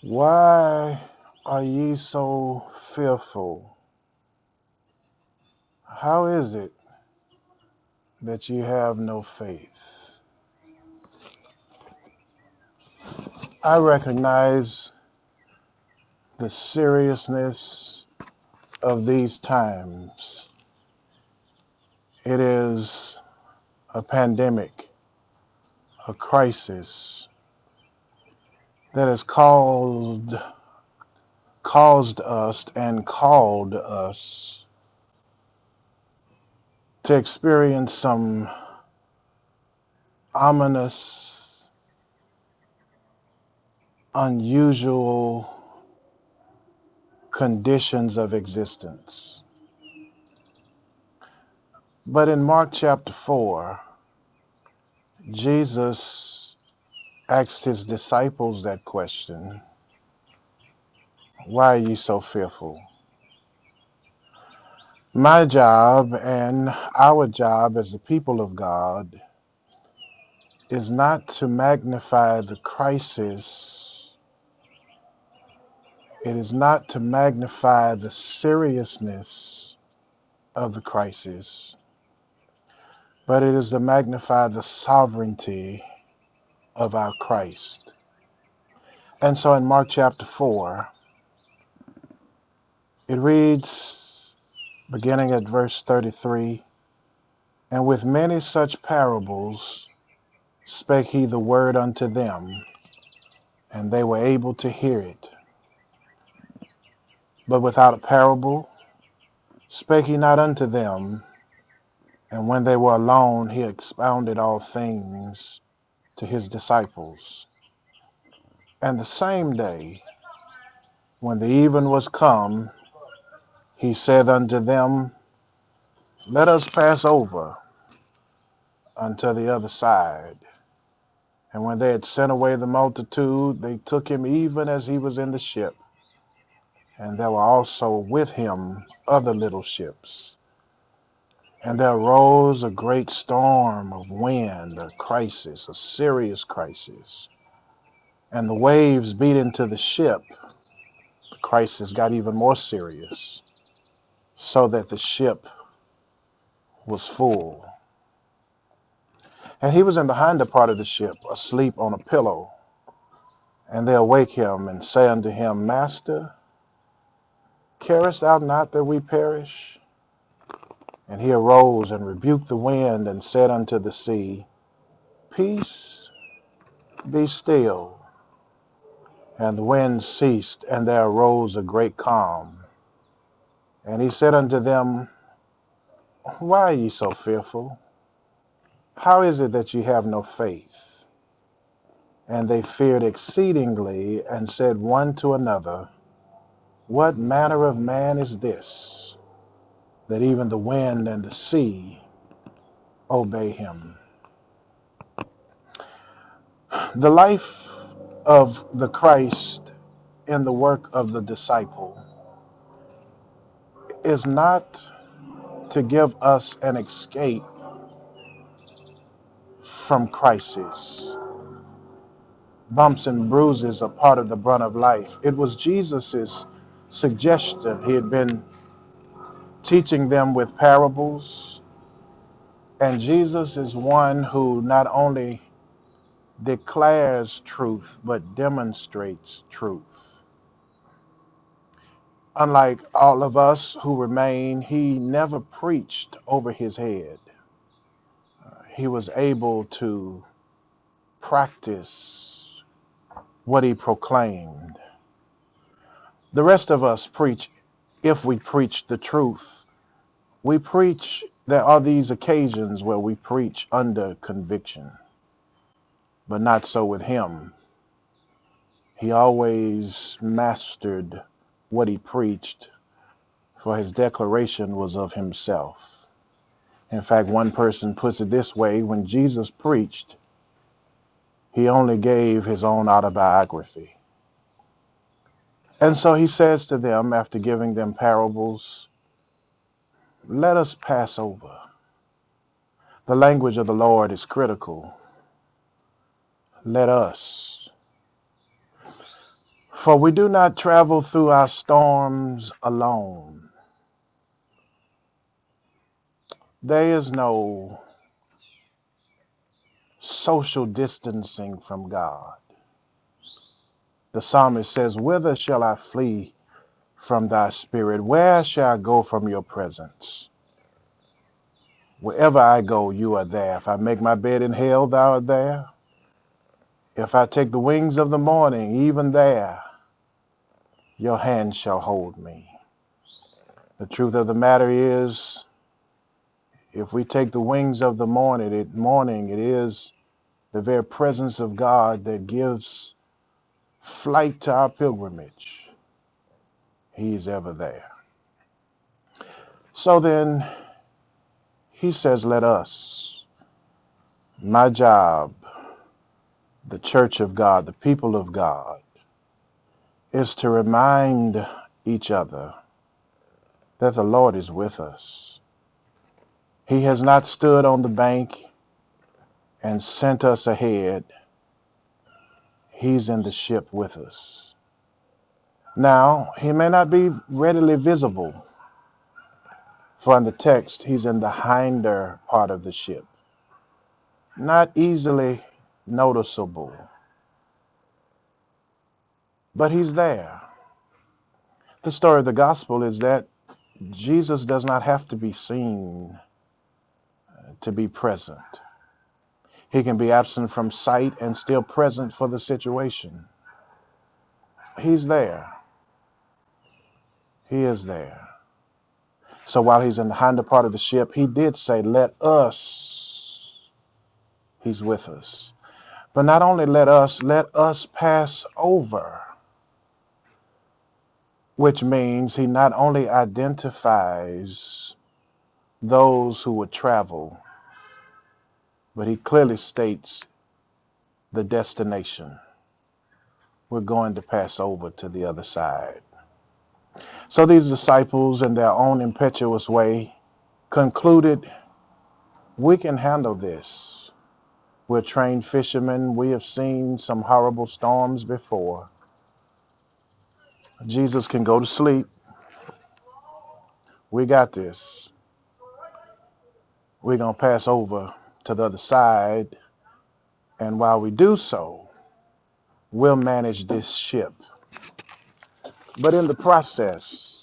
Why are ye so fearful? How is it that ye have no faith? I recognize the seriousness of these times. It is a pandemic, a crisis that has caused us and called us to experience some ominous, unusual conditions of existence. But in Mark chapter 4, Jesus asked his disciples that question, why are you so fearful? My job and our job as the people of God is not to magnify the crisis. It is not to magnify the seriousness of the crisis, but it is to magnify the sovereignty of our Christ. And so in Mark chapter 4, it reads, beginning at verse 33, and with many such parables spake he the word unto them, and they were able to hear it. But without a parable spake he not unto them, and when they were alone, he expounded all things to his disciples. And the same day, when the even was come, he said unto them, let us pass over unto the other side. And when they had sent away the multitude, they took him even as he was in the ship. And there were also with him other little ships. And there arose a great storm of wind, a crisis, a serious crisis. And the waves beat into the ship. The crisis got even more serious, so that the ship was full. And he was in the hinder part of the ship, asleep on a pillow. And they awake him and say unto him, Master, carest thou not that we perish? And he arose and rebuked the wind and said unto the sea, Peace, be still. And the wind ceased, and there arose a great calm. And he said unto them, why are ye so fearful? How is it that ye have no faith? And they feared exceedingly, and said one to another, what manner of man is this, that even the wind and the sea obey him? The life of the Christ in the work of the disciple is not to give us an escape from crisis. Bumps and bruises are part of the brunt of life. It was Jesus's suggestion. He had been teaching them with parables, and Jesus is one who not only declares truth but demonstrates truth. Unlike all of us who remain, he never preached over his head. He was able to practice what he proclaimed. The rest of us preach, if we preach the truth. We preach, there are these occasions where we preach under conviction, but not so with him. He always mastered what he preached, for his declaration was of himself. In fact, one person puts it this way, when Jesus preached, he only gave his own autobiography. And so he says to them, after giving them parables, let us pass over. The language of the Lord is critical. Let us. For we do not travel through our storms alone. There is no social distancing from God. The psalmist says, "Whither shall I flee from thy spirit? Where shall I go from your presence? Wherever I go, you are there. If I make my bed in hell, thou art there. If I take the wings of the morning, even there, your hand shall hold me." The truth of the matter is, if we take the wings of the morning, it is the very presence of God that gives flight to our pilgrimage. He's ever there. So then, he says, let us, my job, the church of God, the people of God, is to remind each other that the Lord is with us. He has not stood on the bank and sent us ahead. He's in the ship with us. Now, he may not be readily visible, for in the text, he's in the hinder part of the ship, not easily noticeable, but he's there. The story of the gospel is that Jesus does not have to be seen to be present. He can be absent from sight and still present for the situation. He's there. He is there. So while he's in the hinder part of the ship, he did say, let us. He's with us. But not only let us pass over, which means he not only identifies those who would travel, but he clearly states the destination. We're going to pass over to the other side. So these disciples, in their own impetuous way, concluded, we can handle this. We're trained fishermen. We have seen some horrible storms before. Jesus can go to sleep. We got this. We're going to pass over to the other side. And while we do so, we'll manage this ship. But in the process,